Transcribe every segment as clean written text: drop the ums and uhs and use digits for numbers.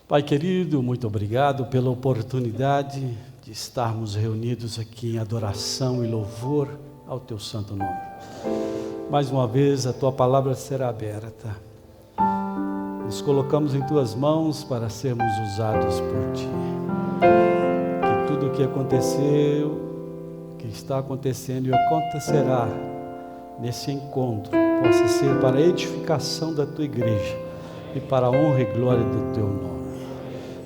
Pai querido, muito obrigado pela oportunidade de estarmos reunidos aqui em adoração e louvor ao Teu santo nome. Mais uma vez a Tua palavra será aberta. Nos colocamos em Tuas mãos para sermos usados por Ti. Que tudo o que aconteceu, que está acontecendo e acontecerá nesse encontro possa ser para a edificação da Tua igreja e para a honra e glória do Teu nome.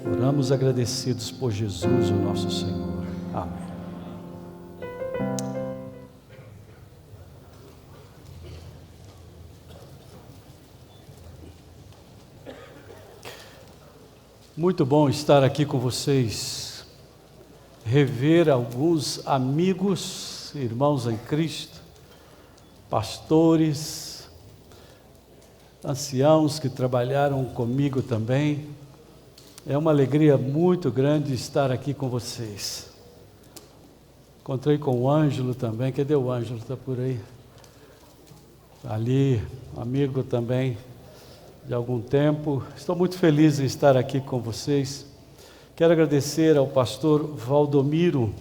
Oramos agradecidos por Jesus, o nosso Senhor. Amém. Muito bom estar aqui com vocês, rever alguns amigos, irmãos em Cristo, pastores, anciãos que trabalharam comigo também. É uma alegria muito grande estar aqui com vocês. Encontrei com o Ângelo também. Cadê o Ângelo? Está por aí? Ali, amigo também de algum tempo. Estou muito feliz em estar aqui com vocês. Quero agradecer ao pastor Valdomiro,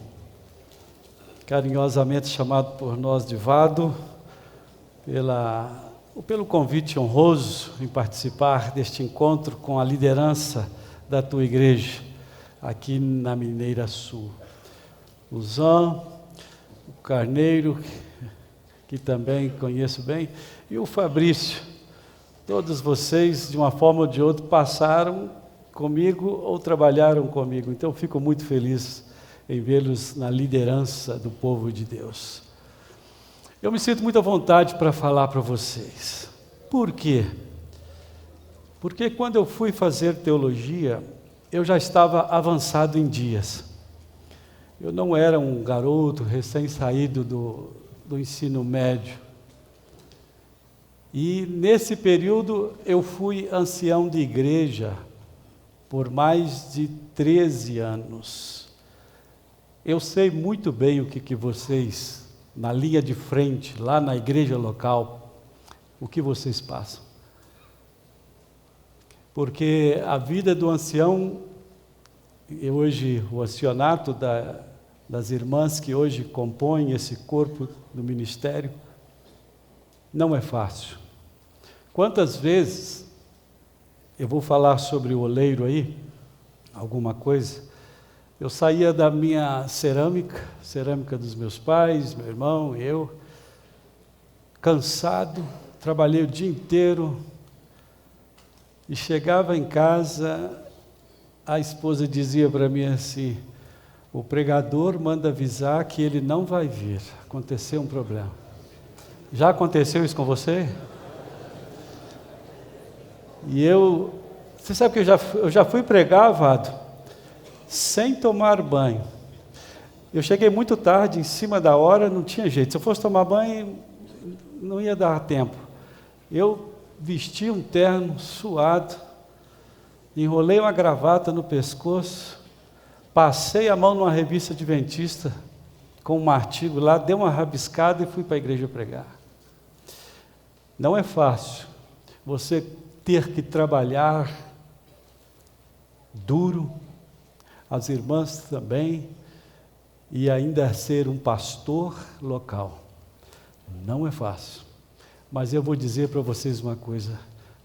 carinhosamente chamado por nós de Vado, pelo convite honroso em participar deste encontro com a liderança da tua igreja, aqui na Mineira Sul. O Zan, o Carneiro, que também conheço bem, e o Fabrício. Todos vocês, de uma forma ou de outra, passaram comigo ou trabalharam comigo. Então, fico muito feliz em vê-los na liderança do povo de Deus. Eu me sinto muito à vontade para falar para vocês. Por quê? Porque quando eu fui fazer teologia, eu já estava avançado em dias. Eu não era um garoto recém-saído do ensino médio. E nesse período eu fui ancião de igreja por mais de 13 anos. Eu sei muito bem o que vocês, na linha de frente, lá na igreja local, o que vocês passam. Porque a vida do ancião, e hoje o ancianato das irmãs que hoje compõem esse corpo do ministério, não é fácil. Quantas vezes, eu vou falar sobre o oleiro aí, alguma coisa, eu saía da minha cerâmica dos meus pais, meu irmão, eu, cansado, trabalhei o dia inteiro, e chegava em casa, a esposa dizia para mim assim, o pregador manda avisar que ele não vai vir, aconteceu um problema. Já aconteceu isso com você? E você sabe que eu já fui pregar, Vado, sem tomar banho. Eu cheguei muito tarde, em cima da hora, não tinha jeito. Se eu fosse tomar banho, não ia dar tempo. Eu vesti um terno suado, enrolei uma gravata no pescoço, passei a mão numa revista adventista com um artigo lá, dei uma rabiscada e fui para a igreja pregar. Não é fácil você ter que trabalhar duro, as irmãs também, e ainda ser um pastor local. Não é fácil. Mas eu vou dizer para vocês uma coisa,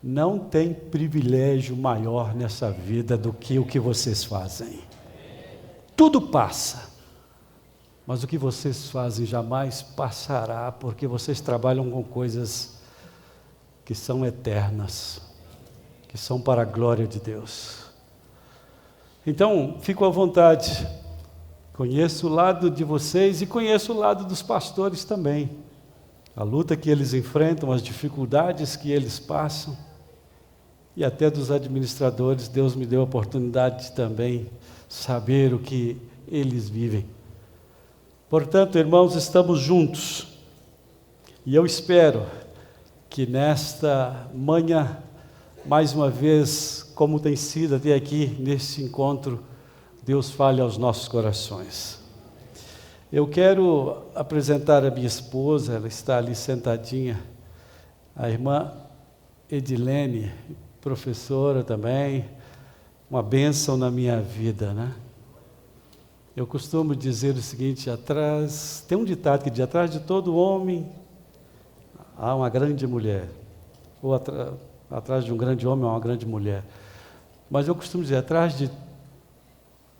não tem privilégio maior nessa vida do que o que vocês fazem. Tudo passa, mas o que vocês fazem jamais passará, porque vocês trabalham com coisas que são eternas, que são para a glória de Deus. Então, fico à vontade, conheço o lado de vocês e conheço o lado dos pastores também. A luta que eles enfrentam, as dificuldades que eles passam, e até dos administradores, Deus me deu a oportunidade de também saber o que eles vivem. Portanto, irmãos, estamos juntos, e eu espero que nesta manhã, mais uma vez, como tem sido até aqui, nesse encontro, Deus fale aos nossos corações. Eu quero apresentar a minha esposa, ela está ali sentadinha, a irmã Edilene, professora também, uma bênção na minha vida, né? Eu costumo dizer o seguinte, tem um ditado que diz, atrás de todo homem há uma grande mulher, ou atrás de um grande homem há uma grande mulher. Mas eu costumo dizer, atrás de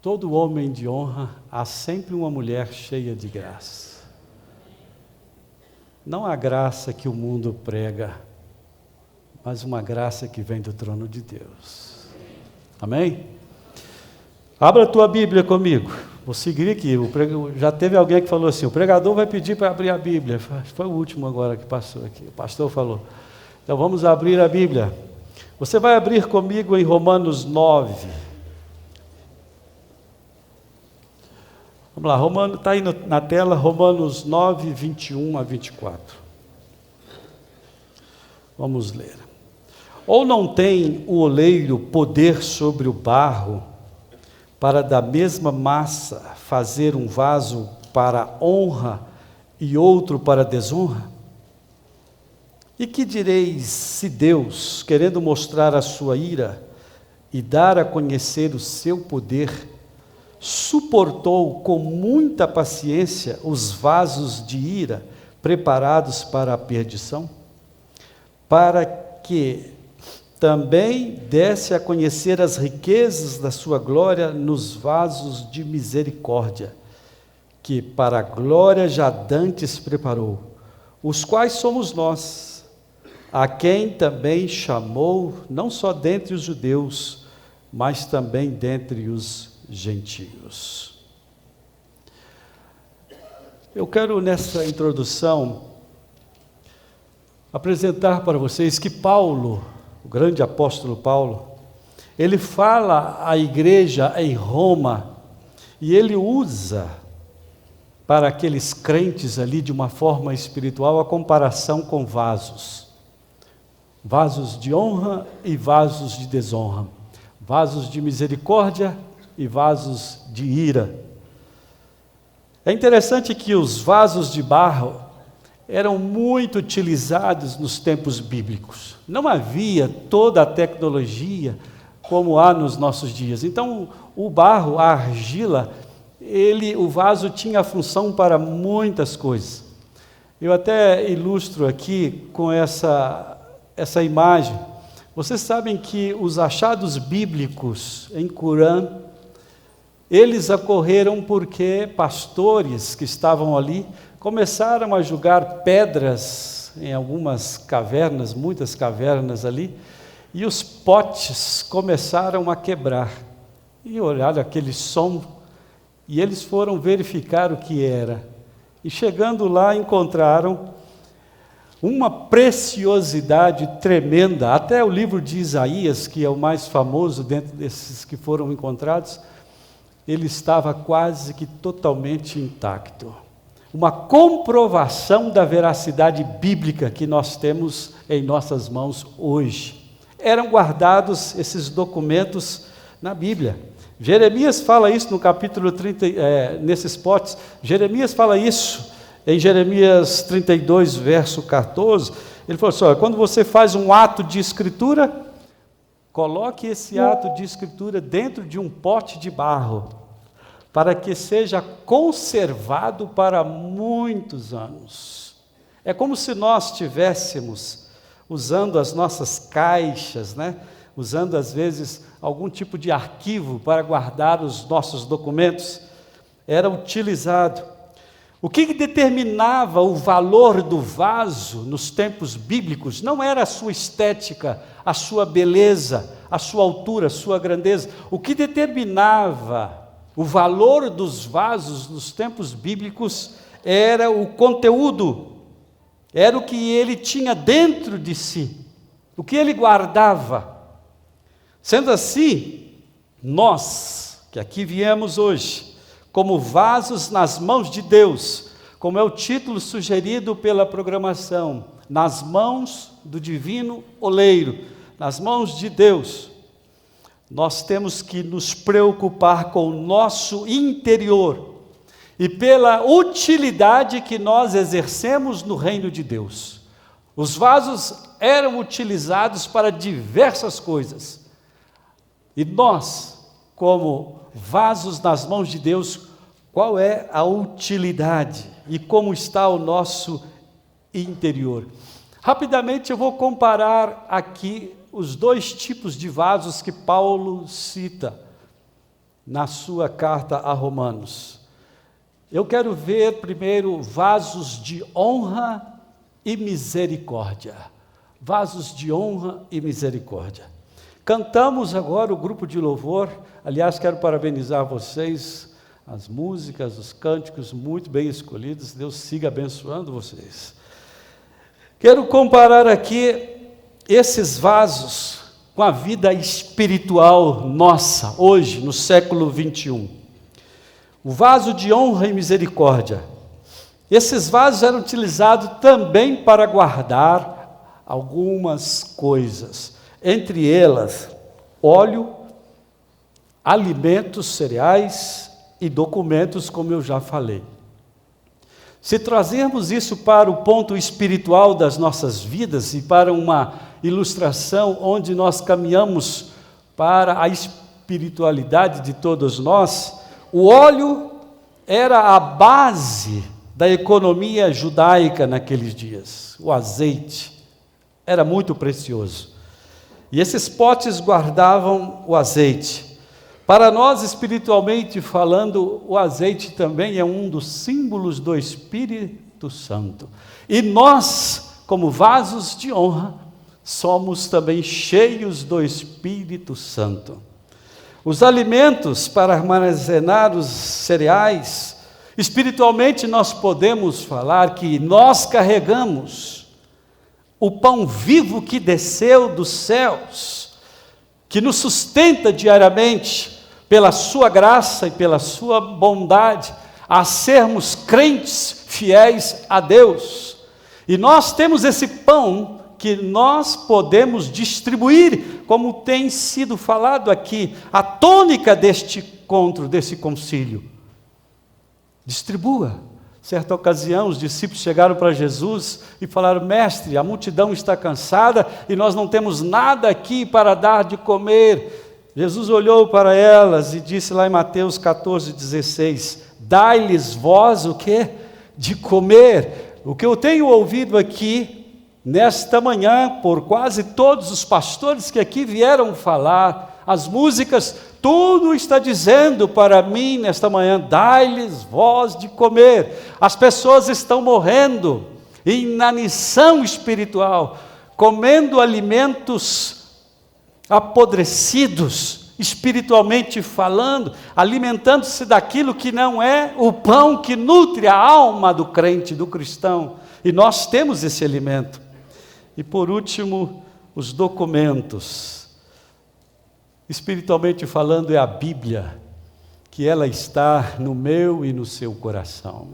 todo homem de honra há sempre uma mulher cheia de graça. Não a graça que o mundo prega, mas uma graça que vem do trono de Deus. Amém? Abra a tua Bíblia comigo. Vou seguir aqui. Já teve alguém que falou assim, o pregador vai pedir para abrir a Bíblia. Foi o último agora que passou aqui. O pastor falou. Então vamos abrir a Bíblia. Você vai abrir comigo em Romanos 9. Vamos lá, está aí na tela, Romanos 9, 21 a 24. Vamos ler. Ou não tem o oleiro poder sobre o barro, para da mesma massa fazer um vaso para honra e outro para desonra? E que direis se Deus, querendo mostrar a sua ira e dar a conhecer o seu poder, suportou com muita paciência os vasos de ira preparados para a perdição, para que também desse a conhecer as riquezas da sua glória nos vasos de misericórdia, que para a glória já dantes preparou, os quais somos nós, a quem também chamou, não só dentre os judeus, mas também dentre os gentios. Eu quero nessa introdução apresentar para vocês que Paulo, o grande apóstolo Paulo, ele fala à igreja em Roma e ele usa para aqueles crentes ali de uma forma espiritual a comparação com vasos de honra e vasos de desonra, vasos de misericórdia e vasos de ira. É interessante que os vasos de barro eram muito utilizados nos tempos bíblicos. Não havia toda a tecnologia como há nos nossos dias. Então, o barro, a argila, o vaso tinha função para muitas coisas. Eu até ilustro aqui com essa imagem. Vocês sabem que os achados bíblicos em Qumran, eles ocorreram porque pastores que estavam ali começaram a jogar pedras em algumas cavernas, muitas cavernas ali, e os potes começaram a quebrar. E olharam aquele som, e eles foram verificar o que era. E chegando lá, encontraram uma preciosidade tremenda. Até o livro de Isaías, que é o mais famoso dentro desses que foram encontrados, ele estava quase que totalmente intacto. Uma comprovação da veracidade bíblica que nós temos em nossas mãos hoje. Eram guardados esses documentos na Bíblia. Jeremias fala isso no capítulo 30, nesses potes. Jeremias fala isso em Jeremias 32, verso 14. Ele falou assim, olha, quando você faz um ato de escritura, coloque esse ato de escritura dentro de um pote de barro, para que seja conservado para muitos anos. É como se nós estivéssemos usando as nossas caixas, né? Usando às vezes algum tipo de arquivo para guardar os nossos documentos. Era utilizado. O que determinava o valor do vaso nos tempos bíblicos não era a sua estética, a sua beleza, a sua altura, a sua grandeza. O que determinava o valor dos vasos nos tempos bíblicos era o conteúdo, era o que ele tinha dentro de si, o que ele guardava. Sendo assim, nós, que aqui viemos hoje, como vasos nas mãos de Deus, como é o título sugerido pela programação, nas mãos do divino oleiro, nas mãos de Deus, nós temos que nos preocupar com o nosso interior e pela utilidade que nós exercemos no reino de Deus. Os vasos eram utilizados para diversas coisas. E nós, como vasos nas mãos de Deus, qual é a utilidade e como está o nosso interior? Rapidamente eu vou comparar aqui os dois tipos de vasos que Paulo cita na sua carta a Romanos. Eu quero ver primeiro vasos de honra e misericórdia. Vasos de honra e misericórdia. Cantamos agora o grupo de louvor. Aliás, quero parabenizar vocês, as músicas, os cânticos muito bem escolhidos. Deus siga abençoando vocês. Quero comparar aqui esses vasos com a vida espiritual nossa, hoje, no século 21. O vaso de honra e misericórdia. Esses vasos eram utilizados também para guardar algumas coisas, entre elas, óleo, alimentos, cereais e documentos, como eu já falei. Se trazermos isso para o ponto espiritual das nossas vidas e para uma ilustração onde nós caminhamos para a espiritualidade de todos nós, o óleo era a base da economia judaica naqueles dias. O azeite era muito precioso. E esses potes guardavam o azeite. Para nós, espiritualmente falando, o azeite também é um dos símbolos do Espírito Santo. E nós, como vasos de honra, somos também cheios do Espírito Santo. Os alimentos para armazenar os cereais, espiritualmente nós podemos falar que nós carregamos o pão vivo que desceu dos céus, que nos sustenta diariamente, pela sua graça e pela sua bondade, a sermos crentes fiéis a Deus. E nós temos esse pão que nós podemos distribuir, como tem sido falado aqui, a tônica deste encontro, desse concílio. Distribua. Certa ocasião, os discípulos chegaram para Jesus e falaram: mestre, a multidão está cansada e nós não temos nada aqui para dar de comer. Jesus olhou para elas e disse lá em Mateus 14,16: dai-lhes vós o quê? De comer. O que eu tenho ouvido aqui, nesta manhã, por quase todos os pastores que aqui vieram falar, as músicas, tudo está dizendo para mim nesta manhã: dai-lhes vós de comer. As pessoas estão morrendo, inanição espiritual, comendo alimentos apodrecidos, espiritualmente falando, alimentando-se daquilo que não é o pão que nutre a alma do crente, do cristão. E nós temos esse alimento. E por último, os documentos. Espiritualmente falando, é a Bíblia, que ela está no meu e no seu coração.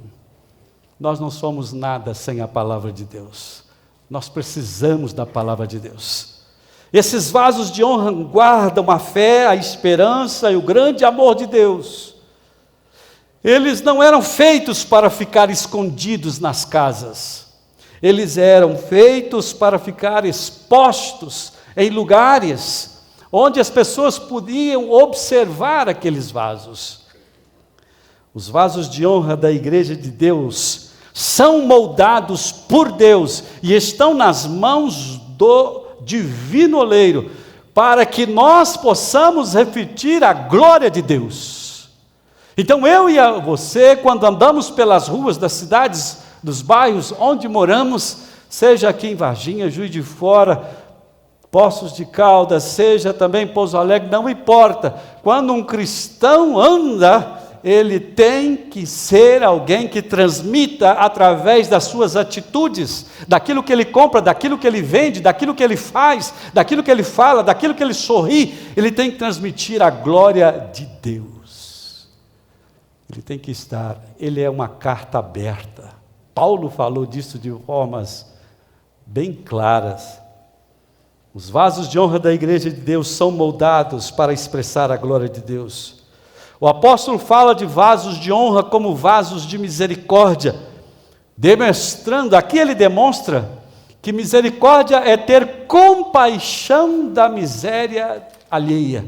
Nós não somos nada sem a palavra de Deus. Nós precisamos da palavra de Deus. Esses vasos de honra guardam a fé, a esperança e o grande amor de Deus. Eles não eram feitos para ficar escondidos nas casas. Eles eram feitos para ficar expostos em lugares onde as pessoas podiam observar aqueles vasos. Os vasos de honra da Igreja de Deus são moldados por Deus e estão nas mãos do divino oleiro, para que nós possamos refletir a glória de Deus. Então eu e você, quando andamos pelas ruas das cidades, dos bairros onde moramos, seja aqui em Varginha, Juiz de Fora, Poços de Caldas, seja também Pouso Alegre, não importa, quando um cristão anda, ele tem que ser alguém que transmita através das suas atitudes, daquilo que ele compra, daquilo que ele vende, daquilo que ele faz, daquilo que ele fala, daquilo que ele sorri, ele tem que transmitir a glória de Deus. Ele tem que estar, ele é uma carta aberta. Paulo falou disso de formas bem claras. Os vasos de honra da Igreja de Deus são moldados para expressar a glória de Deus. O apóstolo fala de vasos de honra como vasos de misericórdia, demonstrando, aqui ele demonstra que misericórdia é ter compaixão da miséria alheia.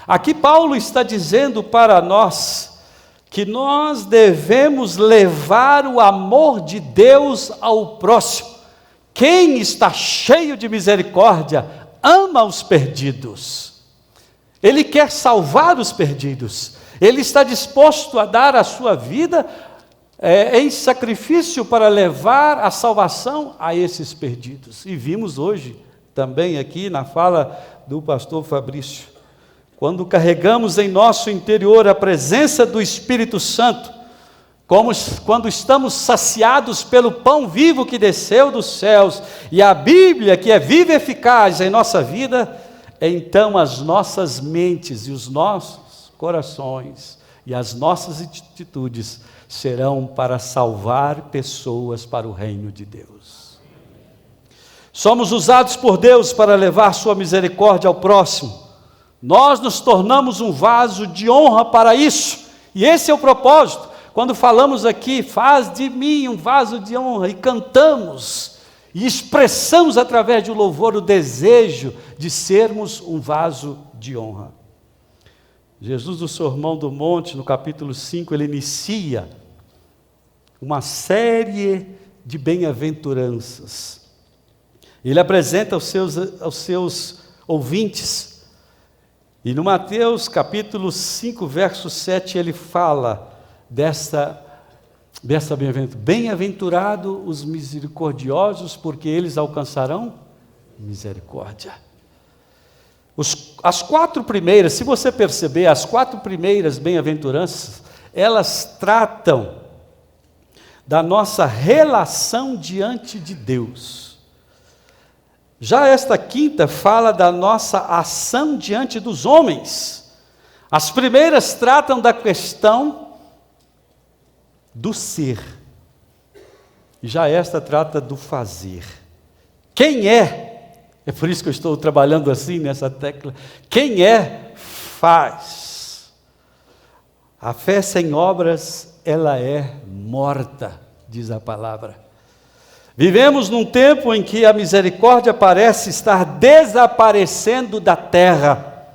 Aqui Paulo está dizendo para nós que nós devemos levar o amor de Deus ao próximo. Quem está cheio de misericórdia ama os perdidos. Ele quer salvar os perdidos. Ele está disposto a dar a sua vida em sacrifício para levar a salvação a esses perdidos. E vimos hoje também aqui na fala do pastor Fabrício, quando carregamos em nosso interior a presença do Espírito Santo, como quando estamos saciados pelo pão vivo que desceu dos céus, e a Bíblia que é viva e eficaz em nossa vida, então as nossas mentes e os nossos corações e as nossas atitudes serão para salvar pessoas para o reino de Deus. Somos usados por Deus para levar sua misericórdia ao próximo. Nós nos tornamos um vaso de honra para isso, e esse é o propósito. Quando falamos aqui, faz de mim um vaso de honra, e cantamos, e expressamos através de louvor o desejo de sermos um vaso de honra. Jesus, no Sermão do Monte, no capítulo 5, ele inicia uma série de bem-aventuranças. Ele apresenta aos seus ouvintes. E no Mateus capítulo 5, verso 7, ele fala dessa bem-aventurança. Bem-aventurado os misericordiosos, porque eles alcançarão misericórdia. As 4 primeiras, se você perceber, as 4 primeiras bem-aventuranças, elas tratam da nossa relação diante de Deus. Já esta quinta fala da nossa ação diante dos homens. As primeiras tratam da questão do ser. E já esta trata do fazer. Quem é por isso que eu estou trabalhando assim nessa tecla. Quem faz. A fé sem obras, ela é morta, diz a palavra. Vivemos num tempo em que a misericórdia parece estar desaparecendo da terra.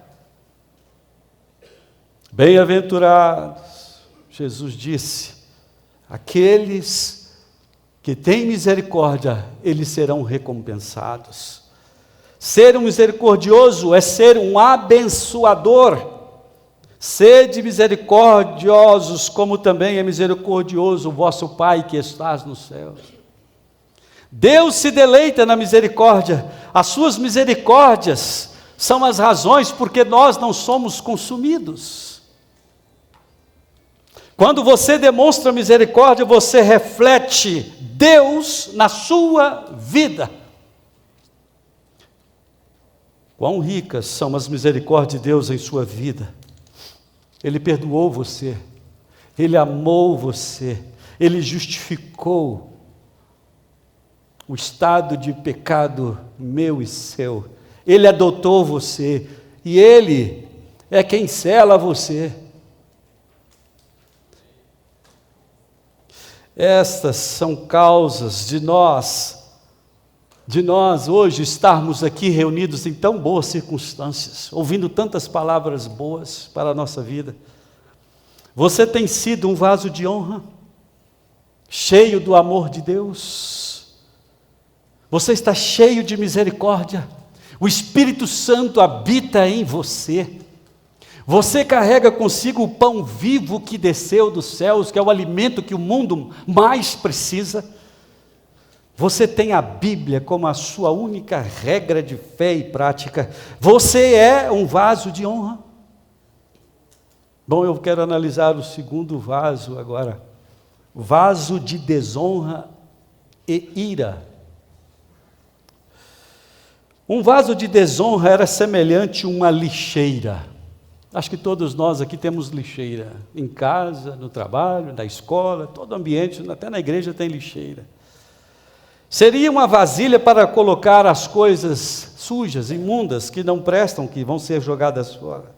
Bem-aventurados, Jesus disse, aqueles que têm misericórdia, eles serão recompensados. Ser um misericordioso é ser um abençoador. Sede misericordiosos, como também é misericordioso o vosso Pai que estás nos céus. Deus se deleita na misericórdia. As suas misericórdias são as razões porque nós não somos consumidos. Quando você demonstra misericórdia, você reflete Deus na sua vida. Quão ricas são as misericórdias de Deus em sua vida. Ele perdoou você, Ele amou você, Ele justificou o estado de pecado meu e seu. Ele adotou você, e Ele é quem sela você. Estas são causas de nós hoje estarmos aqui reunidos em tão boas circunstâncias, ouvindo tantas palavras boas para a nossa vida. Você tem sido um vaso de honra, cheio do amor de Deus. Você está cheio de misericórdia. O Espírito Santo habita em você. Você carrega consigo o pão vivo que desceu dos céus, que é o alimento que o mundo mais precisa. Você tem a Bíblia como a sua única regra de fé e prática. Você é um vaso de honra. Bom, eu quero analisar o segundo vaso agora. Vaso de desonra e ira. Um vaso de desonra era semelhante a uma lixeira. Acho que todos nós aqui temos lixeira. Em casa, no trabalho, na escola, todo ambiente, até na igreja tem lixeira. Seria uma vasilha para colocar as coisas sujas, imundas, que não prestam, que vão ser jogadas fora.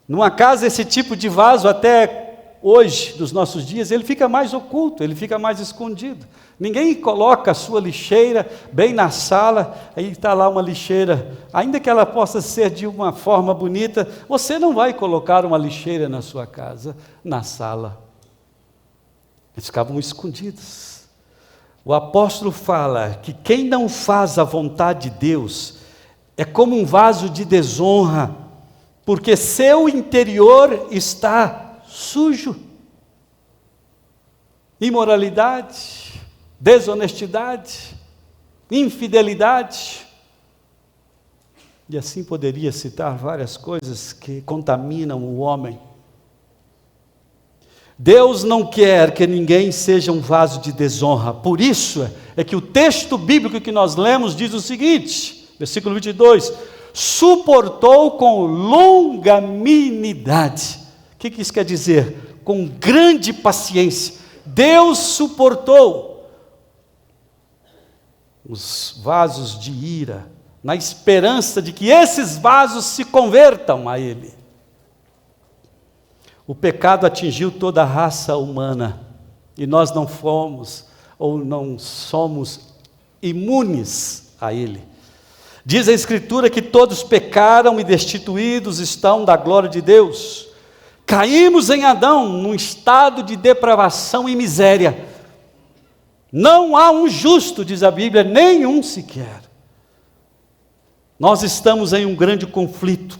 Numa casa, esse tipo de vaso até hoje, dos nossos dias, ele fica mais oculto, ele fica mais escondido. Ninguém coloca a sua lixeira bem na sala, aí está lá uma lixeira, ainda que ela possa ser de uma forma bonita, você não vai colocar uma lixeira na sua casa, na sala. Eles ficavam escondidos. O apóstolo fala que quem não faz a vontade de Deus é como um vaso de desonra, porque seu interior está sujo. Imoralidade, desonestidade, infidelidade. E assim poderia citar várias coisas que contaminam o homem. Deus não quer que ninguém seja um vaso de desonra. Por isso é que o texto bíblico que nós lemos diz o seguinte, versículo 22, suportou com longanimidade. O que isso quer dizer? Com grande paciência. Deus suportou os vasos de ira, na esperança de que esses vasos se convertam a Ele. O pecado atingiu toda a raça humana, e nós não fomos, ou não somos imunes a ele. Diz a Escritura que todos pecaram e destituídos estão da glória de Deus. Caímos em Adão, num estado de depravação e miséria. Não há um justo, diz a Bíblia, nenhum sequer. Nós estamos em um grande conflito,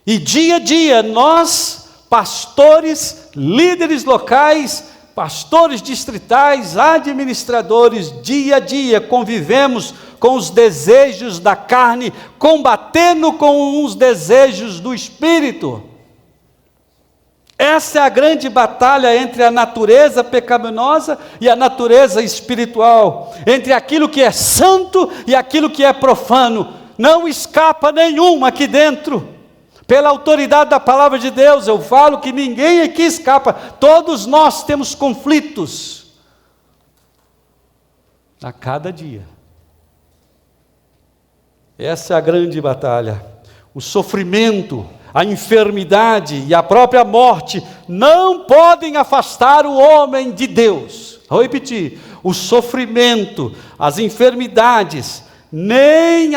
e dia a dia nós, pastores, líderes locais, pastores distritais, administradores, dia a dia convivemos com os desejos da carne, combatendo com os desejos do Espírito. Essa é a grande batalha entre a natureza pecaminosa e a natureza espiritual, entre aquilo que é santo e aquilo que é profano. Não escapa nenhum aqui dentro. Pela autoridade da palavra de Deus, eu falo que ninguém aqui escapa. Todos nós temos conflitos a cada dia. Essa é a grande batalha. O sofrimento, a enfermidade e a própria morte não podem afastar o homem de Deus. Vou repetir: o sofrimento, as enfermidades, nem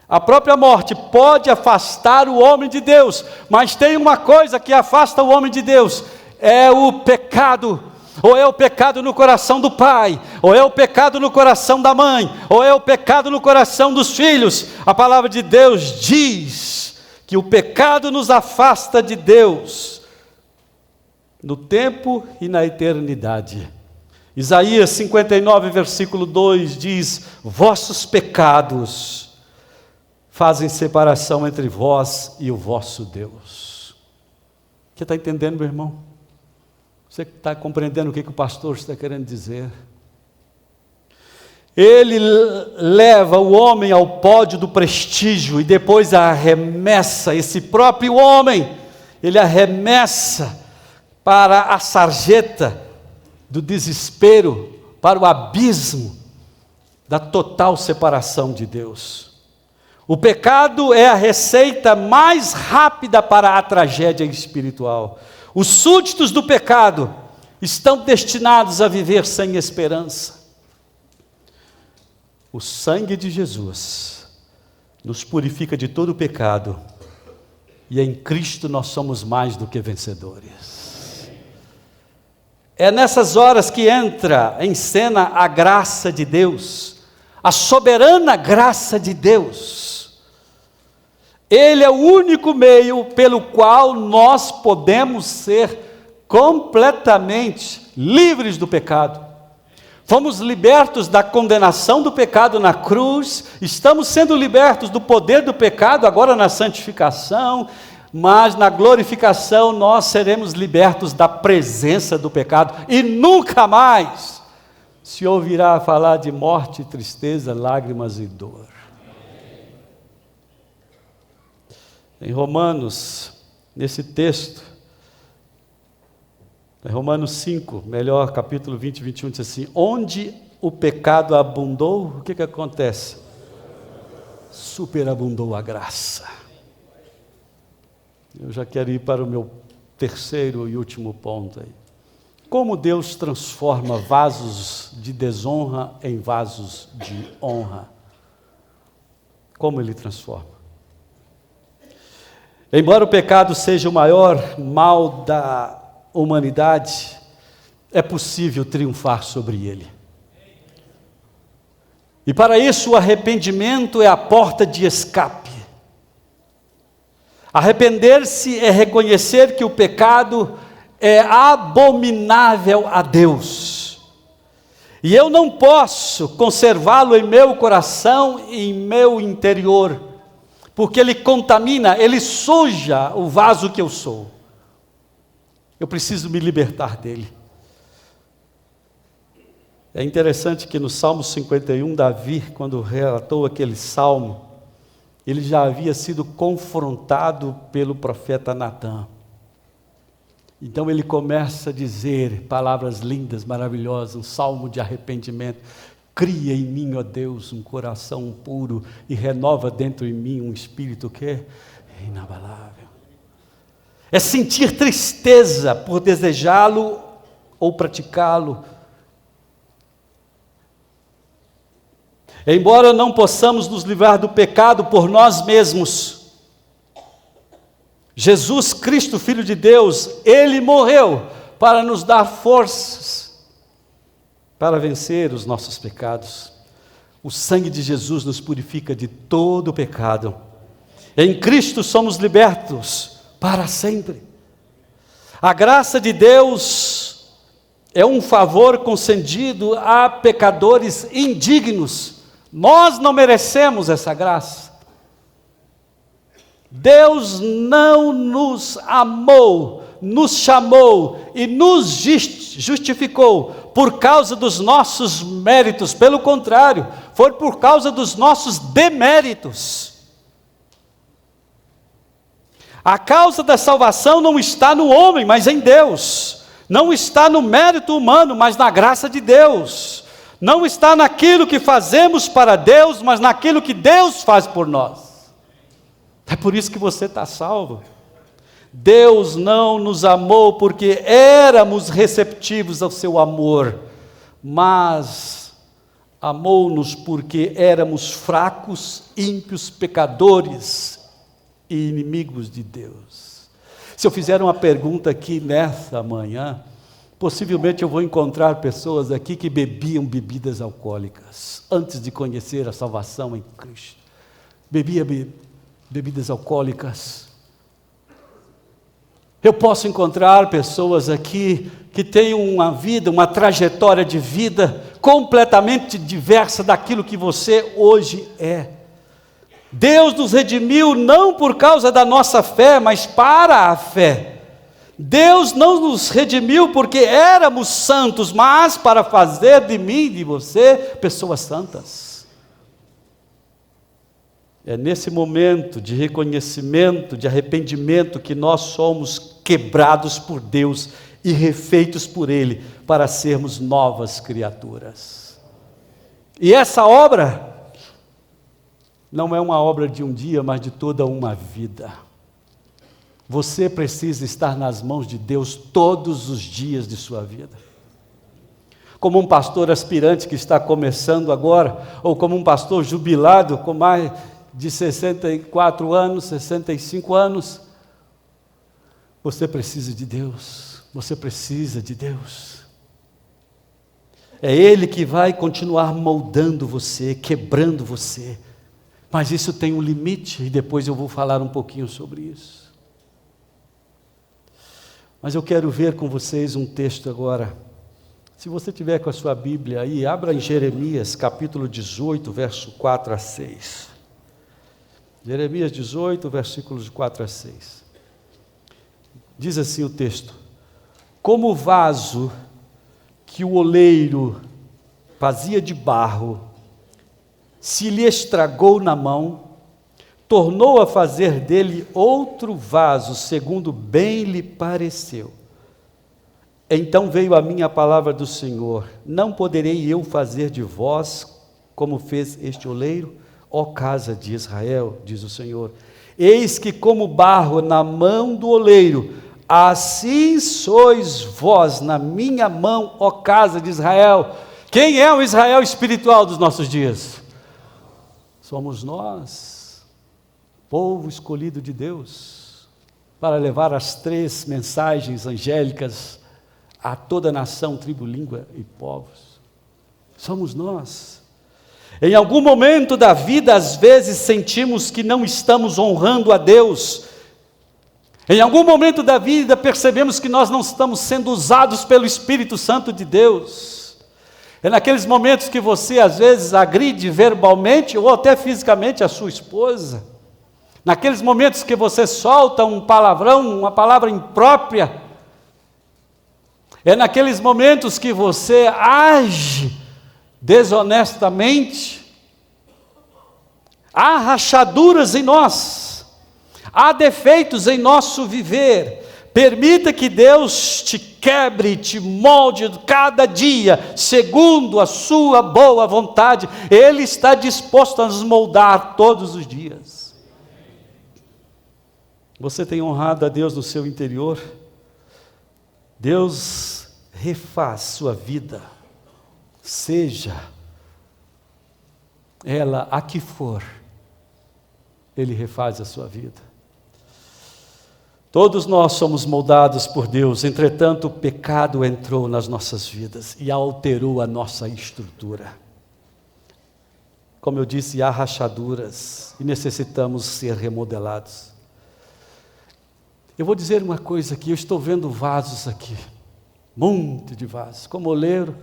a própria morte pode afastar o homem de Deus, mas tem uma coisa que afasta o homem de Deus, é o pecado. Ou é o pecado no coração do pai, ou é o pecado no coração da mãe, ou é o pecado no coração dos filhos. A palavra de Deus diz que o pecado nos afasta de Deus, no tempo e na eternidade. Isaías 59, versículo 2 diz: vossos pecados fazem separação entre vós e o vosso Deus. Você está entendendo, meu irmão? Você está compreendendo o que o pastor está querendo dizer? Ele leva o homem ao pódio do prestígio e depois arremessa esse próprio homem, ele arremessa para a sarjeta do desespero, para o abismo da total separação de Deus. O pecado é a receita mais rápida para a tragédia espiritual. Os súditos do pecado estão destinados a viver sem esperança. O sangue de Jesus nos purifica de todo o pecado, e em Cristo nós somos mais do que vencedores. É nessas horas que entra em cena a graça de Deus, a soberana graça de Deus. Ele é o único meio pelo qual nós podemos ser completamente livres do pecado. Fomos libertos da condenação do pecado na cruz, estamos sendo libertos do poder do pecado agora na santificação, mas na glorificação nós seremos libertos da presença do pecado, e nunca mais se ouvirá falar de morte, tristeza, lágrimas e dor. Em Romanos, nesse texto, em Romanos 5, melhor, capítulo 20 e 21, diz assim: onde o pecado abundou, o que acontece? Superabundou a graça. Eu já quero ir para o meu terceiro e último ponto aí. Como Deus transforma vasos de desonra em vasos de honra? Como Ele transforma? Embora o pecado seja o maior mal da humanidade, é possível triunfar sobre ele. E para isso o arrependimento é a porta de escape. Arrepender-se é reconhecer que o pecado é abominável a Deus. E eu não posso conservá-lo em meu coração e em meu interior, porque ele contamina, ele suja o vaso que eu sou. Eu preciso me libertar dele. É interessante que no Salmo 51, Davi, quando relatou aquele salmo, ele já havia sido confrontado pelo profeta Natã. Então ele começa a dizer palavras lindas, maravilhosas, um salmo de arrependimento. Cria em mim, ó Deus, um coração puro e renova dentro de mim um espírito que é inabalável. É sentir tristeza por desejá-lo ou praticá-lo. Embora não possamos nos livrar do pecado por nós mesmos, Jesus Cristo, Filho de Deus, Ele morreu para nos dar forças para vencer os nossos pecados. O sangue de Jesus nos purifica de todo o pecado. Em Cristo somos libertos para sempre. A graça de Deus é um favor concedido a pecadores indignos. Nós não merecemos essa graça. Deus não nos amou, nos chamou e nos justificou por causa dos nossos méritos. Pelo contrário, foi por causa dos nossos deméritos. A causa da salvação não está no homem, mas em Deus. Não está no mérito humano, mas na graça de Deus. Não está naquilo que fazemos para Deus, mas naquilo que Deus faz por nós. É por isso que você está salvo. Deus não nos amou porque éramos receptivos ao seu amor, mas amou-nos porque éramos fracos, ímpios, pecadores e inimigos de Deus. Se eu fizer uma pergunta aqui nessa manhã, possivelmente eu vou encontrar pessoas aqui que bebiam bebidas alcoólicas, antes de conhecer a salvação em Cristo. Bebidas alcoólicas. Eu posso encontrar pessoas aqui que têm uma vida, uma trajetória de vida completamente diversa daquilo que você hoje é. Deus nos redimiu não por causa da nossa fé, mas para a fé. Deus não nos redimiu porque éramos santos, mas para fazer de mim e de você pessoas santas. É nesse momento de reconhecimento, de arrependimento, que nós somos quebrados por Deus e refeitos por Ele, para sermos novas criaturas. E essa obra não é uma obra de um dia, mas de toda uma vida. Você precisa estar nas mãos de Deus todos os dias de sua vida. Como um pastor aspirante que está começando agora, ou como um pastor jubilado com mais de 64 anos, 65 anos, você precisa de Deus, você precisa de Deus. É Ele que vai continuar moldando você, quebrando você, mas isso tem um limite, e depois eu vou falar um pouquinho sobre isso. Mas eu quero ver com vocês um texto agora. Se você tiver com a sua Bíblia aí, abra em Jeremias, capítulo 18, verso 4 a 6. Jeremias 18, versículos de 4 a 6. Diz assim o texto: como o vaso que o oleiro fazia de barro, se lhe estragou na mão, tornou a fazer dele outro vaso, segundo bem lhe pareceu. Então veio a mim a palavra do Senhor: não poderei eu fazer de vós como fez este oleiro? Ó casa de Israel, diz o Senhor, eis que como barro na mão do oleiro, assim sois vós na minha mão, ó casa de Israel. Quem é o Israel espiritual dos nossos dias? Somos nós, povo escolhido de Deus, para levar as 3 mensagens angélicas a toda nação, tribo, língua e povos. Somos nós. Em algum momento da vida, às vezes sentimos que não estamos honrando a Deus. Em algum momento da vida, percebemos que nós não estamos sendo usados pelo Espírito Santo de Deus. É naqueles momentos que você, às vezes, agride verbalmente ou até fisicamente a sua esposa. Naqueles momentos que você solta um palavrão, uma palavra imprópria. É naqueles momentos que você age desonestamente. Há rachaduras em nós, há defeitos em nosso viver. Permita que Deus te quebre, te molde cada dia, segundo a sua boa vontade. Ele está disposto a nos moldar todos os dias. Você tem honrado a Deus no seu interior? Deus refaz sua vida, seja ela a que for, Ele refaz a sua vida. Todos nós somos moldados por Deus, entretanto o pecado entrou nas nossas vidas e alterou a nossa estrutura. Como eu disse, há rachaduras e necessitamos ser remodelados. Eu vou dizer uma coisa aqui, eu estou vendo vasos aqui, monte de vasos, como oleiro,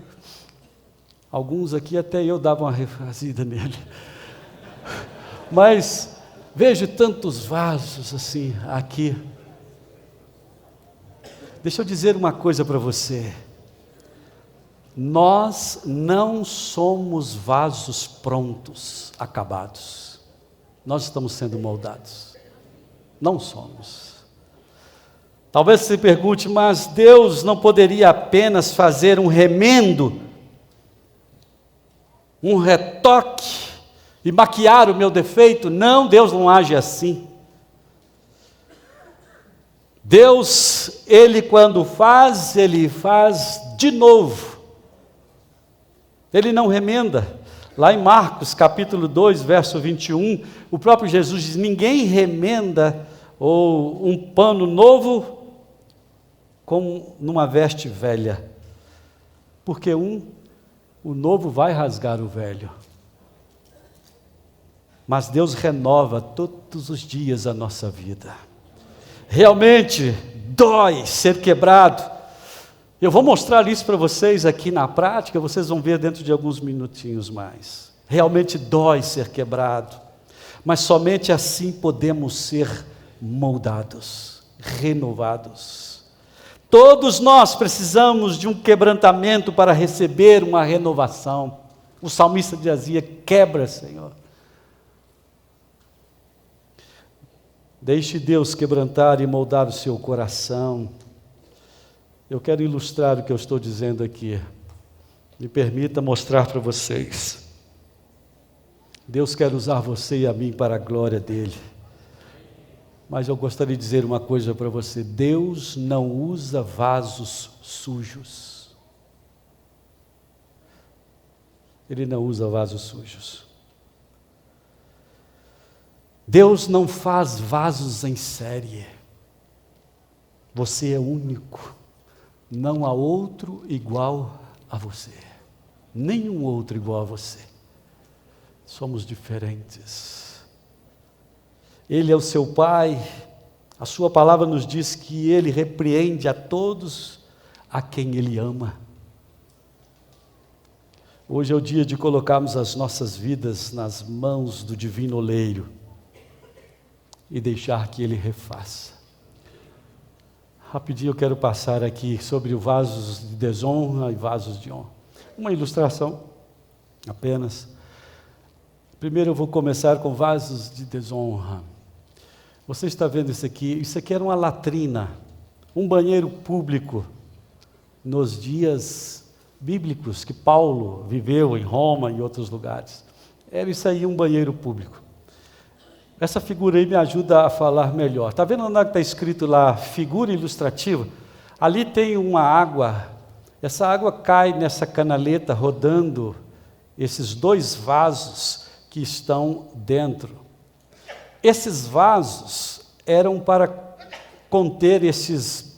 alguns aqui até eu dava uma refazida nele, mas vejo tantos vasos assim, aqui. Deixa eu dizer uma coisa para você, nós não somos vasos prontos, acabados, nós estamos sendo moldados, não somos. Talvez você se pergunte, mas Deus não poderia apenas fazer um remendo, um retoque e maquiar o meu defeito? Não, Deus não age assim. Deus, Ele quando faz, Ele faz de novo. Ele não remenda. Lá em Marcos capítulo 2, verso 21, o próprio Jesus diz, ninguém remenda ou um pano novo como numa veste velha, porque o novo vai rasgar o velho, mas Deus renova todos os dias a nossa vida. Realmente dói ser quebrado. Eu vou mostrar isso para vocês aqui na prática, vocês vão ver dentro de alguns minutinhos mais. Realmente dói ser quebrado, mas somente assim podemos ser moldados, renovados. Todos nós precisamos de um quebrantamento para receber uma renovação. O salmista dizia, quebra, Senhor. Deixe Deus quebrantar e moldar o seu coração. Eu quero ilustrar o que eu estou dizendo aqui. Me permita mostrar para vocês. Deus quer usar você e a mim para a glória dEle. Mas eu gostaria de dizer uma coisa para você, Deus não usa vasos sujos. Ele não usa vasos sujos. Deus não faz vasos em série. Você é único. Não há outro igual a você. Nenhum outro igual a você. Somos diferentes. Ele é o seu Pai, a sua palavra nos diz que Ele repreende a todos a quem Ele ama. Hoje é o dia de colocarmos as nossas vidas nas mãos do divino oleiro e deixar que Ele refaça. Rapidinho eu quero passar aqui sobre os vasos de desonra e vasos de honra. Uma ilustração apenas. Primeiro eu vou começar com vasos de desonra. Você está vendo isso aqui? Isso aqui era uma latrina, um banheiro público, nos dias bíblicos que Paulo viveu em Roma e outros lugares. Era isso aí, um banheiro público. Essa figura aí me ajuda a falar melhor. Está vendo onde está escrito lá, figura ilustrativa? Ali tem uma água, essa água cai nessa canaleta rodando esses 2 vasos que estão dentro. Esses vasos eram para conter esses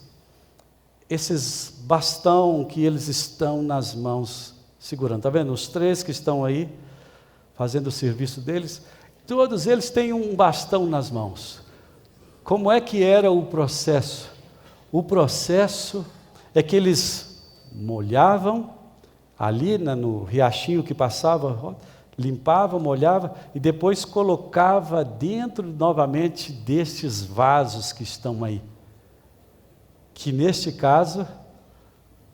bastão que eles estão nas mãos segurando. Está vendo? Os 3 que estão aí fazendo o serviço deles, todos eles têm um bastão nas mãos. Como é que era o processo? O processo é que eles molhavam ali no riachinho que passava, limpava, molhava e depois colocava dentro novamente destes vasos que estão aí. Que neste caso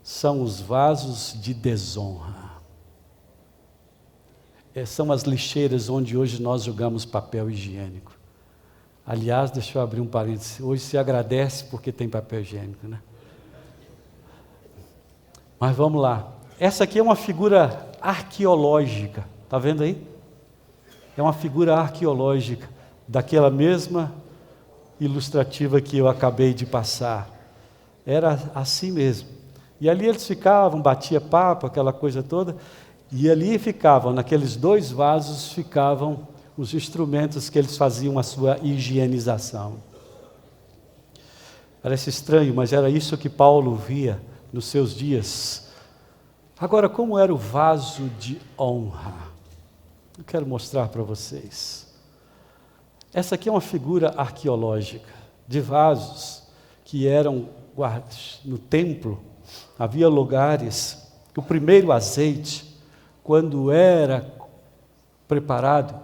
são os vasos de desonra. São as lixeiras onde hoje nós jogamos papel higiênico. Aliás, deixa eu abrir um parênteses, hoje se agradece porque tem papel higiênico, né? Mas vamos lá, essa aqui é uma figura arqueológica, está vendo aí? É uma figura arqueológica, daquela mesma ilustrativa que eu acabei de passar. Era assim mesmo. E ali eles ficavam, batia papo, aquela coisa toda, e ali ficavam, naqueles 2 vasos, ficavam os instrumentos que eles faziam a sua higienização. Parece estranho, mas era isso que Paulo via nos seus dias. Agora, como era o vaso de honra? Eu quero mostrar para vocês. Essa aqui é uma figura arqueológica de vasos que eram guardados no templo. Havia lugares que o primeiro azeite, quando era preparado,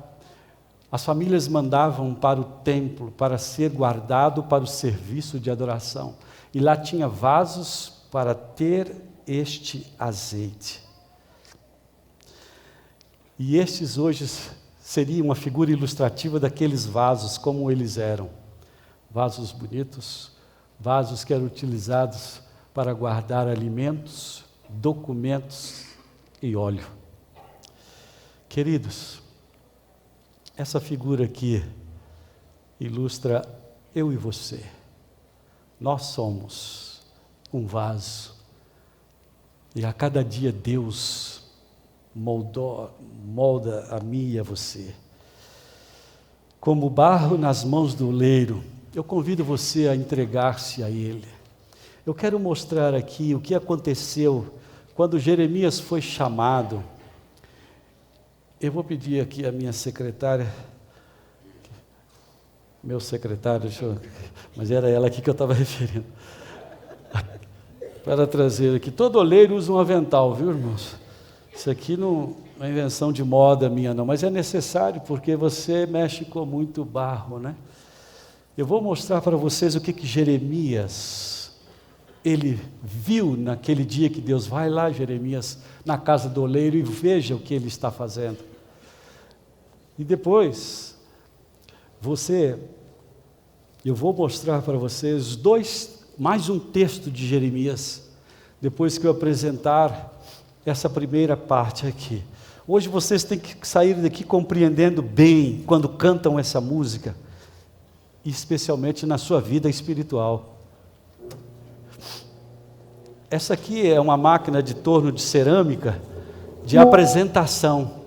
as famílias mandavam para o templo para ser guardado para o serviço de adoração. E lá tinha vasos para ter este azeite. E estes hoje seriam uma figura ilustrativa daqueles vasos, como eles eram. Vasos bonitos, vasos que eram utilizados para guardar alimentos, documentos e óleo. Queridos, essa figura aqui ilustra eu e você. Nós somos um vaso. E a cada dia Deus molda a mim e a você. Como barro nas mãos do oleiro, eu convido você a entregar-se a Ele. Eu quero mostrar aqui o que aconteceu quando Jeremias foi chamado. Eu vou pedir aqui a minha secretária, meu secretário, mas era ela aqui que eu estava referindo, para trazer aqui. Todo oleiro usa um avental, viu, irmãos? Isso aqui não é invenção de moda minha, não, mas é necessário porque você mexe com muito barro, né? Eu vou mostrar para vocês o que Jeremias, ele viu naquele dia que Deus vai lá, Jeremias, na casa do oleiro e veja o que ele está fazendo. E depois, eu vou mostrar para vocês mais um texto de Jeremias, depois que eu apresentar essa primeira parte aqui. Hoje vocês têm que sair daqui compreendendo bem quando cantam essa música, especialmente na sua vida espiritual. Essa aqui é uma máquina de torno de cerâmica de apresentação.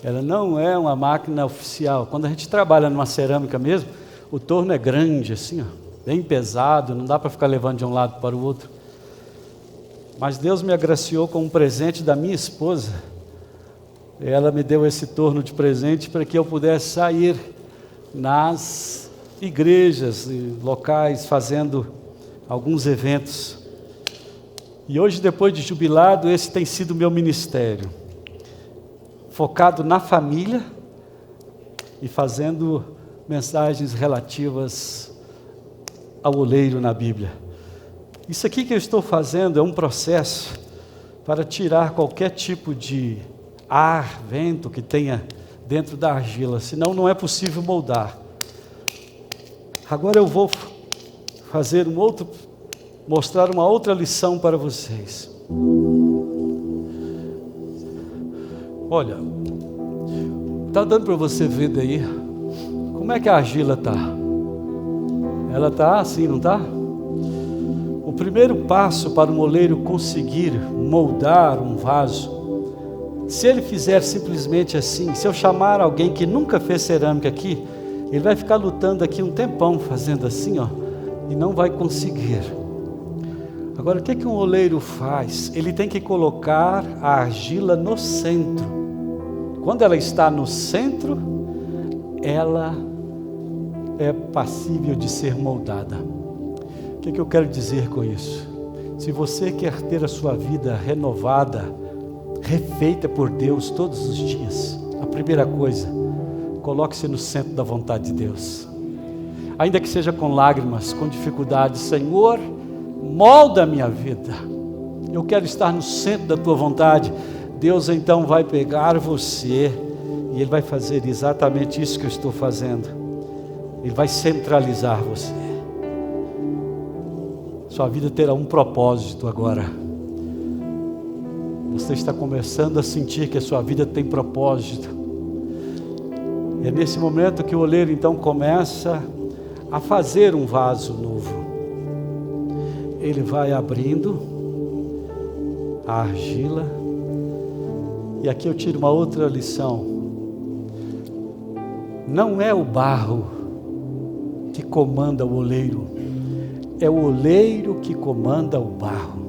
Ela não é uma máquina oficial. Quando a gente trabalha numa cerâmica mesmo, o torno é grande, assim, ó, bem pesado, não dá para ficar levando de um lado para o outro. Mas Deus me agraciou com um presente da minha esposa. Ela me deu esse torno de presente para que eu pudesse sair nas igrejas e locais fazendo alguns eventos. E hoje, depois de jubilado, esse tem sido o meu ministério, focado na família e fazendo mensagens relativas ao oleiro na Bíblia. Isso aqui que eu estou fazendo é um processo para tirar qualquer tipo de ar, vento que tenha dentro da argila, senão não é possível moldar. Agora eu vou mostrar uma outra lição para vocês. Olha, está dando para você ver daí Como é que a argila está? Ela está assim, não está? O primeiro passo para o moleiro conseguir moldar um vaso, se ele fizer simplesmente assim, se eu chamar alguém que nunca fez cerâmica aqui, ele vai ficar lutando aqui um tempão fazendo assim, ó, e não vai conseguir. Agora, o que um oleiro faz? Ele tem que colocar a argila no centro. Quando ela está no centro, ela é passível de ser moldada. O que eu quero dizer com isso? Se você quer ter a sua vida renovada, refeita por Deus todos os dias, a primeira coisa, coloque-se no centro da vontade de Deus. Ainda que seja com lágrimas, com dificuldades, Senhor, molda a minha vida. Eu quero estar no centro da tua vontade. Deus então vai pegar você e Ele vai fazer exatamente isso que eu estou fazendo. Ele vai centralizar você. Sua vida terá um propósito agora. Você está começando a sentir que a sua vida tem propósito. É nesse momento que o oleiro então começa a fazer um vaso novo. Ele vai abrindo a argila. E aqui eu tiro uma outra lição. Não é o barro que comanda o oleiro, é o oleiro que comanda o barro.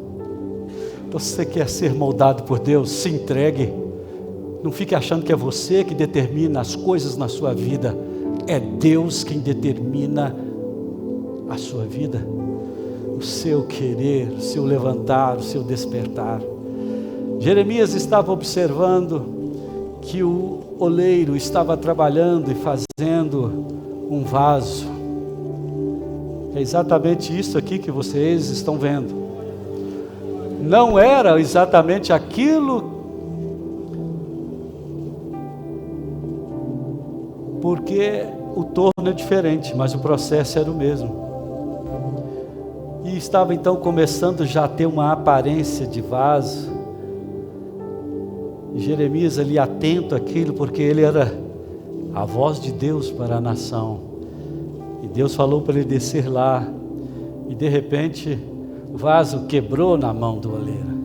Então, se você quer ser moldado por Deus, se entregue. Não fique achando que é você que determina as coisas na sua vida. É Deus quem determina a sua vida, o seu querer, o seu levantar, o seu despertar. Jeremias estava observando que o oleiro estava trabalhando e fazendo um vaso. É exatamente isso aqui que vocês estão vendo. Não era exatamente aquilo, porque o torno é diferente, mas o processo era o mesmo. E estava então começando já a ter uma aparência de vaso. Jeremias ali atento àquilo, porque ele era a voz de Deus para a nação. E Deus falou para ele descer lá. E de repente o vaso quebrou na mão do oleiro.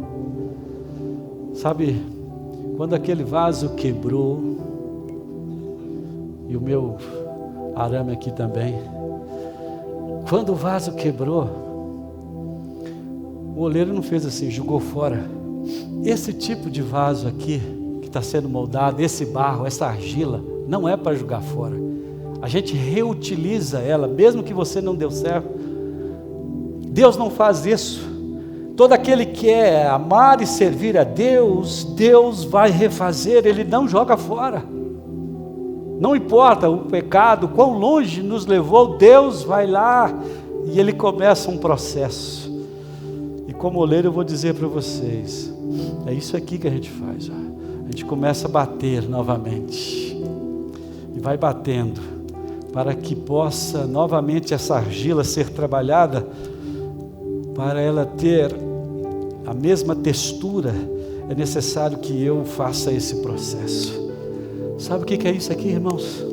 Sabe, quando aquele vaso quebrou, e o meu arame aqui também, quando o vaso quebrou, o oleiro não fez assim, jogou fora. Esse tipo de vaso aqui, que está sendo moldado, esse barro, essa argila, não é para jogar fora. A gente reutiliza ela, mesmo que você não deu certo. Deus não faz isso. Todo aquele que quer amar e servir a Deus, Deus vai refazer, Ele não joga fora. Não importa o pecado, quão longe nos levou, Deus vai lá e Ele começa um processo. E como oleiro eu vou dizer para vocês, é isso aqui que a gente faz. Ó. A gente começa a bater novamente. E vai batendo, para que possa novamente essa argila ser trabalhada, para ela ter a mesma textura, é necessário que eu faça esse processo. Sabe o que é isso aqui, irmãos?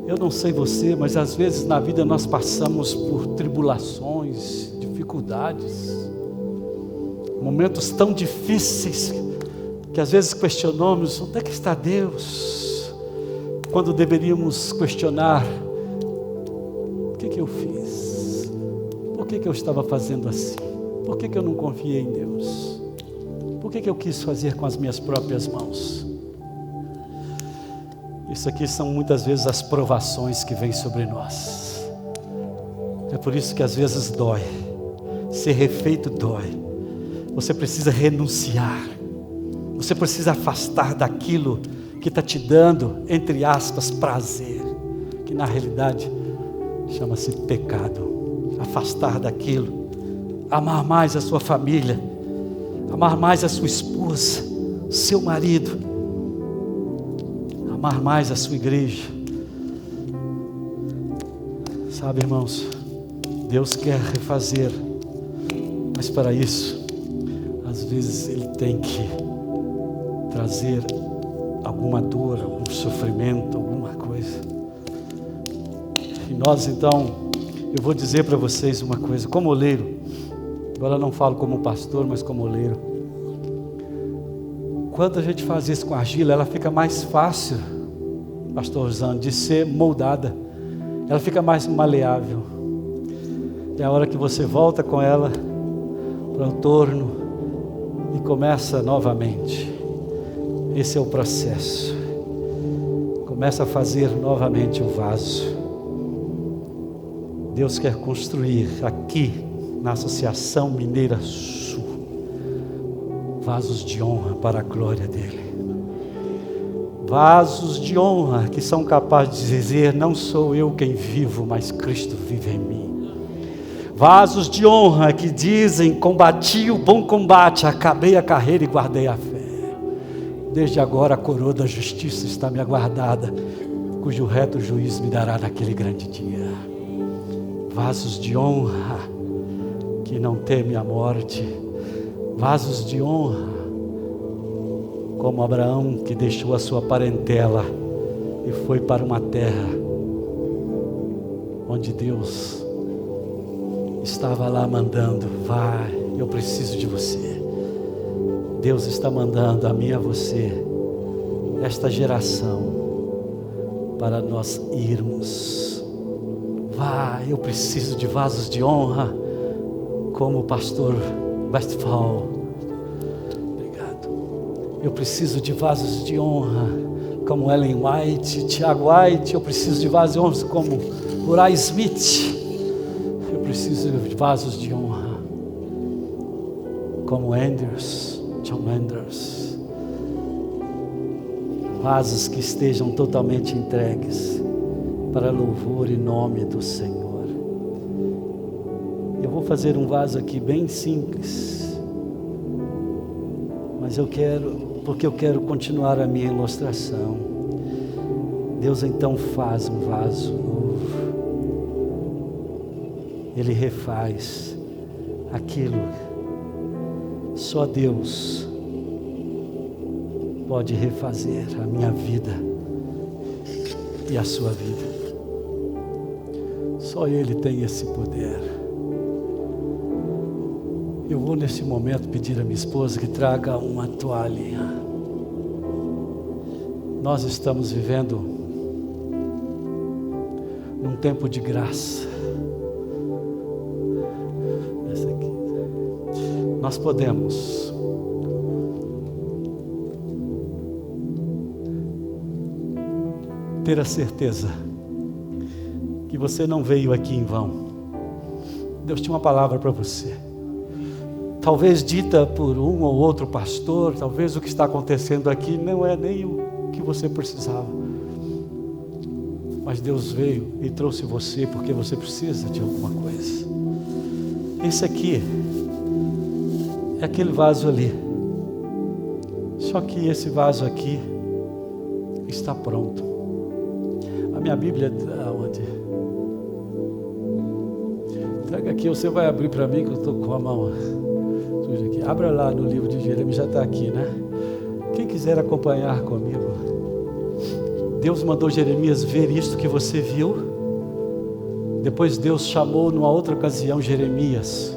Eu não sei você, mas às vezes na vida nós passamos por tribulações, dificuldades, momentos tão difíceis, que às vezes questionamos, onde é que está Deus? Quando deveríamos questionar, o que eu fiz? Por que eu estava fazendo assim? Por que eu não confiei em Deus? Por que eu quis fazer com as minhas próprias mãos? Isso aqui são muitas vezes as provações que vêm sobre nós. É por isso que às vezes dói. Ser refeito dói. Você precisa renunciar. Você precisa afastar daquilo que está te dando, entre aspas, prazer, que na realidade chama-se pecado. Afastar daquilo. Amar mais a sua família. Amar mais a sua esposa, seu marido. Amar mais a sua igreja. Sabe, irmãos, Deus quer refazer, mas para isso, às vezes Ele tem que trazer alguma dor, algum sofrimento, alguma coisa. Nós então, eu vou dizer para vocês uma coisa, como oleiro, agora eu não falo como pastor, mas como oleiro. Quando a gente faz isso com argila, ela fica mais fácil, pastor Zano, de ser moldada. Ela fica mais maleável. É a hora que você volta com ela para o torno e começa novamente. Esse é o processo. Começa a fazer novamente o vaso. Deus quer construir aqui na Associação Mineira Sul vasos de honra para a glória dele. Vasos de honra que são capazes de dizer: não sou eu quem vivo, mas Cristo vive em mim. Vasos de honra que dizem: combati o bom combate, acabei a carreira e guardei a fé. Desde agora a coroa da justiça está me aguardada, cujo reto juiz me dará naquele grande dia. Vasos de honra que não temem a morte. Vasos de honra como Abraão, que deixou a sua parentela e foi para uma terra onde Deus estava lá mandando: vai, eu preciso de você. Deus está mandando a mim e a você, esta geração, para nós irmos. Vai, eu preciso de vasos de honra, como o pastor Westphal. Obrigado. Eu preciso de vasos de honra, como Ellen White, Tiago White. Eu preciso de vasos de honra, como Uriah Smith. Eu preciso de vasos de honra, como John Anders. Vasos que estejam totalmente entregues para louvor e nome do Senhor. Eu vou fazer um vaso aqui bem simples, mas porque eu quero continuar a minha ilustração. Deus então faz um vaso novo. Ele refaz aquilo. Só Deus pode refazer a minha vida e a sua vida. Só Ele tem esse poder. Eu vou nesse momento pedir à minha esposa que traga uma toalha. Nós estamos vivendo num tempo de graça. Essa aqui. Nós podemos ter a certeza que você não veio aqui em vão. Deus tinha uma palavra para você. Talvez dita por um ou outro pastor, talvez o que está acontecendo aqui não é nem o que você precisava. Mas Deus veio e trouxe você porque você precisa de alguma coisa. Esse aqui é aquele vaso ali. Só que esse vaso aqui está pronto. A minha Bíblia aonde? Traga aqui, você vai abrir para mim que eu estou com a mão suja aqui. Abra lá no livro de Jeremias, já está aqui, né? Quem quiser acompanhar comigo. Deus mandou Jeremias ver isto que você viu. Depois Deus chamou numa outra ocasião Jeremias,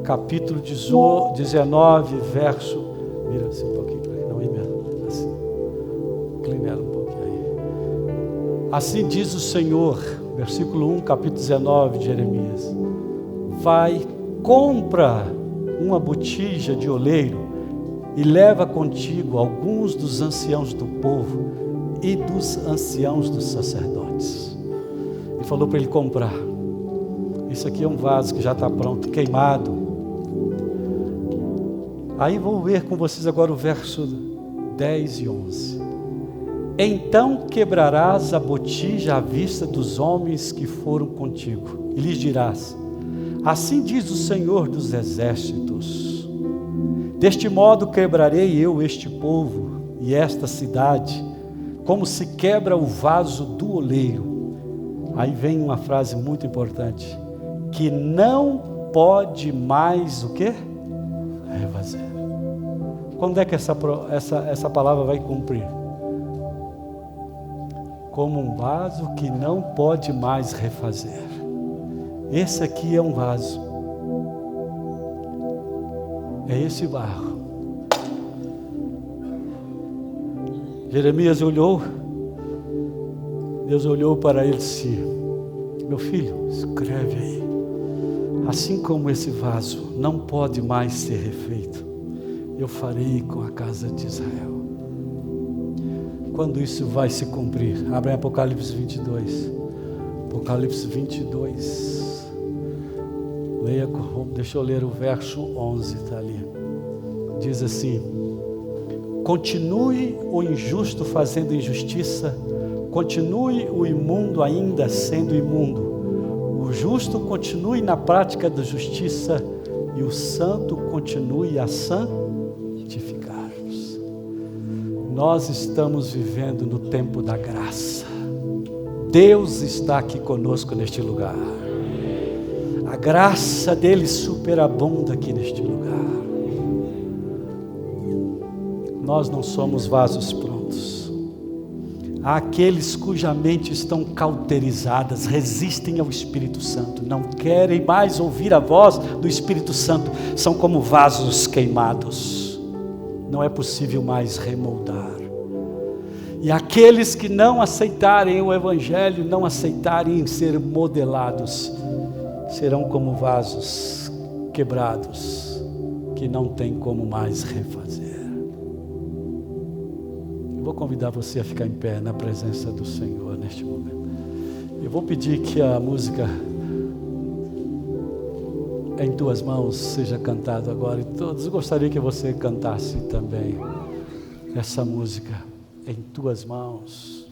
capítulo 19, verso. Vira assim um pouquinho para ele, não é mesmo? Assim. Inclina ela um pouquinho aí. Assim diz o Senhor, versículo 1, capítulo 19 de Jeremias: vai, compra uma botija de oleiro e leva contigo alguns dos anciãos do povo e dos anciãos dos sacerdotes. E falou para ele comprar. Isso aqui é um vaso que já está pronto, queimado. Aí vou ver com vocês agora o verso 10 e 11. Então quebrarás a botija à vista dos homens que foram contigo, e lhes dirás: assim diz o Senhor dos exércitos, deste modo quebrarei eu este povo e esta cidade, como se quebra o vaso do oleiro. Aí vem uma frase muito importante, que não pode mais o quê? Refazer. Quando é que essa palavra vai cumprir? como um vaso que não pode mais refazer. Esse aqui é um vaso. É esse barro. Jeremias olhou, Deus olhou para ele e disse: meu filho, escreve aí. Assim como esse vaso não pode mais ser refeito, eu farei com a casa de Israel. Quando isso vai se cumprir? Abre Apocalipse 22. Apocalipse 22. Leia, deixa eu ler o verso 11, está ali. Diz assim: continue o injusto fazendo injustiça, continue o imundo ainda sendo imundo, o justo continue na prática da justiça e o santo continue a santificar-nos. Nós estamos vivendo no tempo da graça. Deus está aqui conosco neste lugar. A graça dele superabunda aqui neste lugar. Nós não somos vasos prontos. Há aqueles cuja mente estão cauterizadas, resistem ao Espírito Santo, não querem mais ouvir a voz do Espírito Santo, são como vasos queimados, não é possível mais remoldar. E aqueles que não aceitarem o Evangelho, não aceitarem ser modelados, serão como vasos quebrados, que não tem como mais refazer. Eu vou convidar você a ficar em pé na presença do Senhor neste momento. Eu vou pedir que a música Em Tuas Mãos seja cantada agora, e todos gostaria que você cantasse também essa música, Em Tuas Mãos.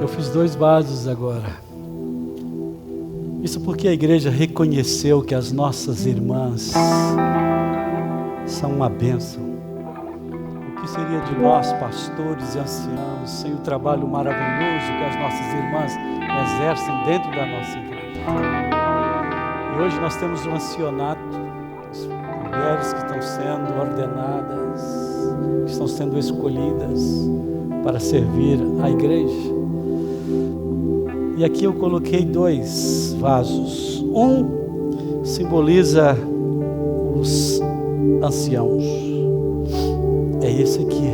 Eu fiz 2 vasos agora. Isso porque a igreja reconheceu que as nossas irmãs são uma bênção. O que seria de nós, pastores e anciãos, sem o trabalho maravilhoso que as nossas irmãs exercem dentro da nossa igreja? E hoje nós temos um ancianato, as mulheres que estão sendo ordenadas, que estão sendo escolhidas para servir a igreja. E aqui eu coloquei 2 vasos. Um simboliza os anciãos. É esse aqui.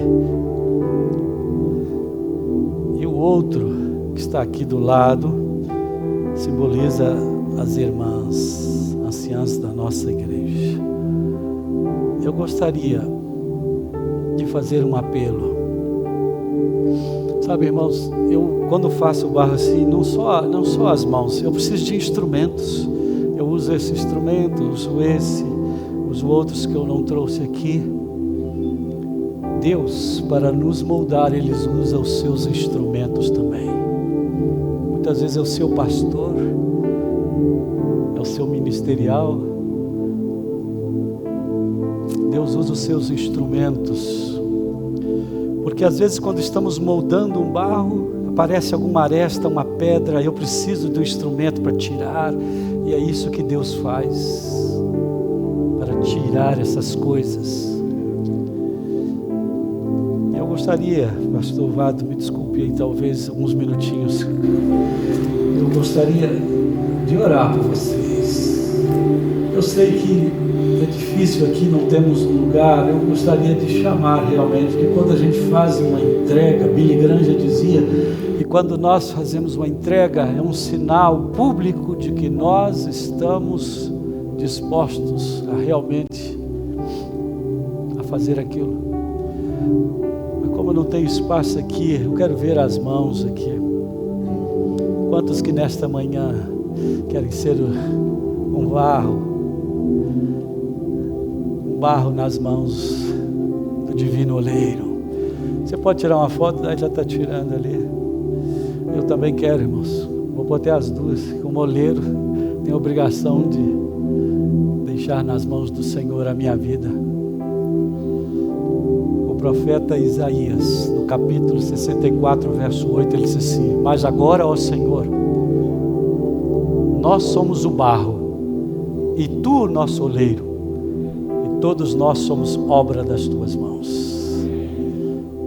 E o outro, que está aqui do lado, simboliza as irmãs, anciãs da nossa igreja. Eu gostaria de fazer um apelo. Sabe, irmãos, eu quando faço barro assim, não só as mãos, eu preciso de instrumentos. Eu uso esse instrumento, uso esse, uso outros que eu não trouxe aqui. Deus, para nos moldar, Ele usa os seus instrumentos também. Muitas vezes é o seu pastor, é o seu ministerial. Deus usa os seus instrumentos. Porque às vezes quando estamos moldando um barro, aparece alguma aresta, uma pedra, eu preciso do instrumento para tirar, e é isso que Deus faz, para tirar essas coisas. Eu gostaria, pastor Vado, me desculpe aí talvez alguns minutinhos, eu gostaria de orar por vocês. Eu sei que é difícil aqui, não temos lugar. Eu gostaria de chamar realmente, que quando a gente faz uma entrega, Billy Graham já dizia, que quando nós fazemos uma entrega, é um sinal público de que nós estamos dispostos a realmente a fazer aquilo. Mas como não tem espaço aqui, eu quero ver as mãos aqui. Quantos que nesta manhã querem ser um barro nas mãos do divino oleiro? Você pode tirar uma foto, já está tirando ali. Eu também quero, irmãos. Vou botar as duas. Como oleiro, tenho a obrigação de deixar nas mãos do Senhor a minha vida. O profeta Isaías, no capítulo 64, verso 8, ele disse assim: mas agora, ó Senhor, nós somos o barro, e tu o nosso oleiro, todos nós somos obra das tuas mãos.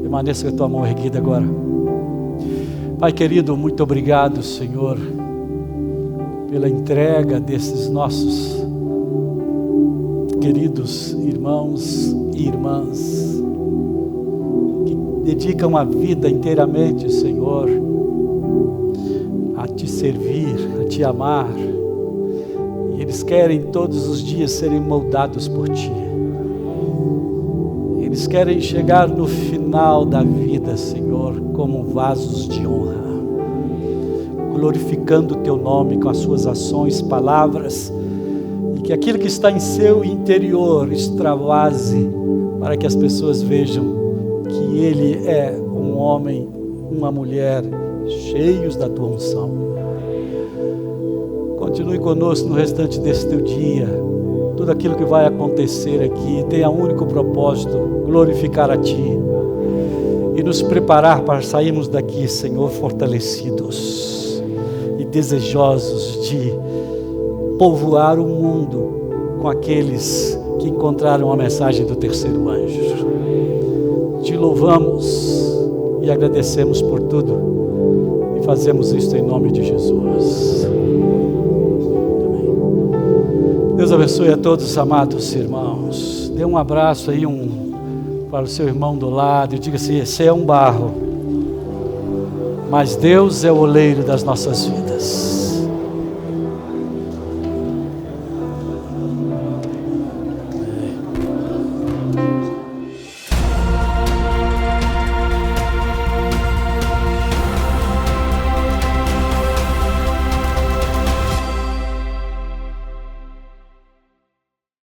Permaneça com a tua mão erguida agora. Pai querido, muito obrigado, Senhor, pela entrega desses nossos queridos irmãos e irmãs, que dedicam a vida inteiramente, Senhor, a te servir, a te amar. E eles querem todos os dias serem moldados por Ti. Eles querem chegar no final da vida, Senhor, como vasos de honra, glorificando o Teu nome com as suas ações, palavras, e que aquilo que está em seu interior extravase, para que as pessoas vejam que Ele é um homem, uma mulher, cheios da Tua unção. Continue conosco no restante desse Teu dia. Tudo aquilo que vai acontecer aqui tem um único propósito: glorificar a Ti e nos preparar para sairmos daqui, Senhor, fortalecidos e desejosos de povoar o mundo com aqueles que encontraram a mensagem do terceiro anjo. Te louvamos e agradecemos por tudo e fazemos isto em nome de Jesus. Deus abençoe a todos, amados irmãos. Dê um abraço aí para o seu irmão do lado e diga assim: você é um barro, mas Deus é o oleiro das nossas vidas.